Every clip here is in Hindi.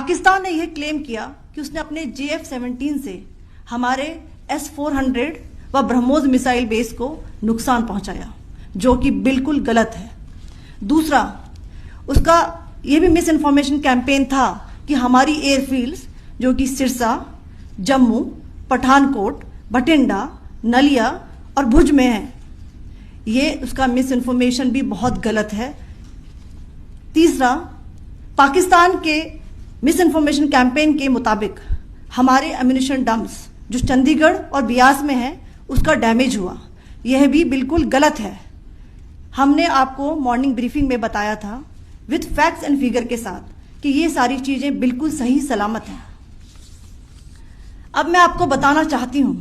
पाकिस्तान ने यह क्लेम किया कि उसने अपने JF-17 से हमारे S-400 व ब्रह्मोस मिसाइल बेस को नुकसान पहुंचाया, जो कि बिल्कुल गलत है। दूसरा, उसका यह भी मिस इन्फॉर्मेशन कैंपेन था कि हमारी एयरफील्ड्स जो कि सिरसा, जम्मू, पठानकोट, बठिंडा, नलिया और भुज में है, ये उसका मिस इन्फॉर्मेशन भी बहुत गलत है। तीसरा, पाकिस्तान के मिस इन्फॉर्मेशन कैंपेन के मुताबिक हमारे एम्यूनिशन डम्प्स जो चंडीगढ़ और बियास में है उसका डैमेज हुआ, यह भी बिल्कुल गलत है। हमने आपको मॉर्निंग ब्रीफिंग में बताया था विद फैक्ट्स एंड फिगर के साथ कि ये सारी चीजें बिल्कुल सही सलामत हैं। अब मैं आपको बताना चाहती हूं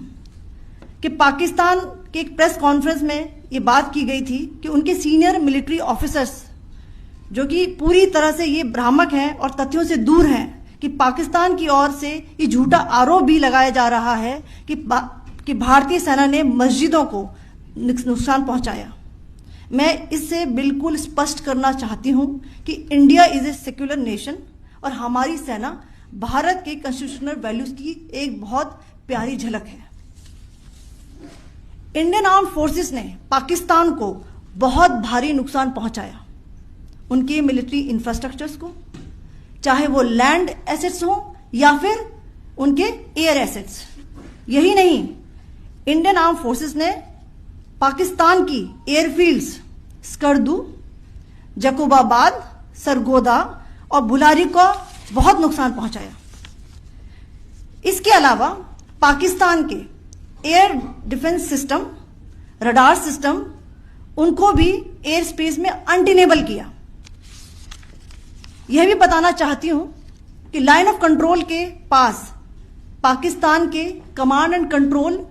कि पाकिस्तान के एक प्रेस कॉन्फ्रेंस में ये बात की गई थी कि उनके सीनियर मिलिट्री ऑफिसर्स जो कि पूरी तरह से ये भ्रामक हैं और तथ्यों से दूर हैं कि पाकिस्तान की ओर से ये झूठा आरोप भी लगाया जा रहा है कि भारतीय सेना ने मस्जिदों को नुकसान पहुंचाया। मैं इससे बिल्कुल स्पष्ट करना चाहती हूं कि India is a secular nation और हमारी सेना भारत के कॉन्स्टिट्यूशनल वैल्यूज की एक बहुत प्यारी झलक है। इंडियन आर्म फोर्सेस ने पाकिस्तान को बहुत भारी नुकसान पहुंचाया, उनके मिलिट्री इंफ्रास्ट्रक्चर्स को, चाहे वो लैंड एसेट्स हो या फिर उनके एयर एसेट्स। यही नहीं, इंडियन आर्म फोर्सेस ने पाकिस्तान की एयरफील्ड्स स्कर्दू, जकोबाबाद, सरगोदा और बुलारी को बहुत नुकसान पहुंचाया। इसके अलावा पाकिस्तान के air defence system, radar system, उनको भी एयर स्पेस में अनटेनेबल किया। यह भी बताना चाहती हूं कि लाइन ऑफ कंट्रोल के पास पाकिस्तान के command and control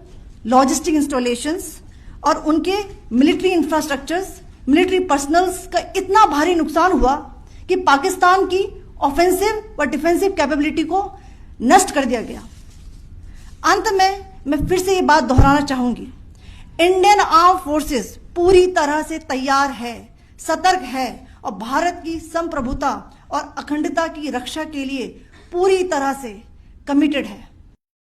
logistic installations और उनके मिलिट्री इंफ्रास्ट्रक्चर्स, मिलिट्री पर्सनल्स का इतना भारी नुकसान हुआ कि पाकिस्तान की ऑफेंसिव व डिफेंसिव कैपेबिलिटी को नष्ट कर दिया गया। अंत में मैं फिर से ये बात दोहराना चाहूंगी, इंडियन आर्म फोर्सेस पूरी तरह से तैयार है, सतर्क है और भारत की संप्रभुता और अखंडता की रक्षा के लिए पूरी तरह से कमिटेड है।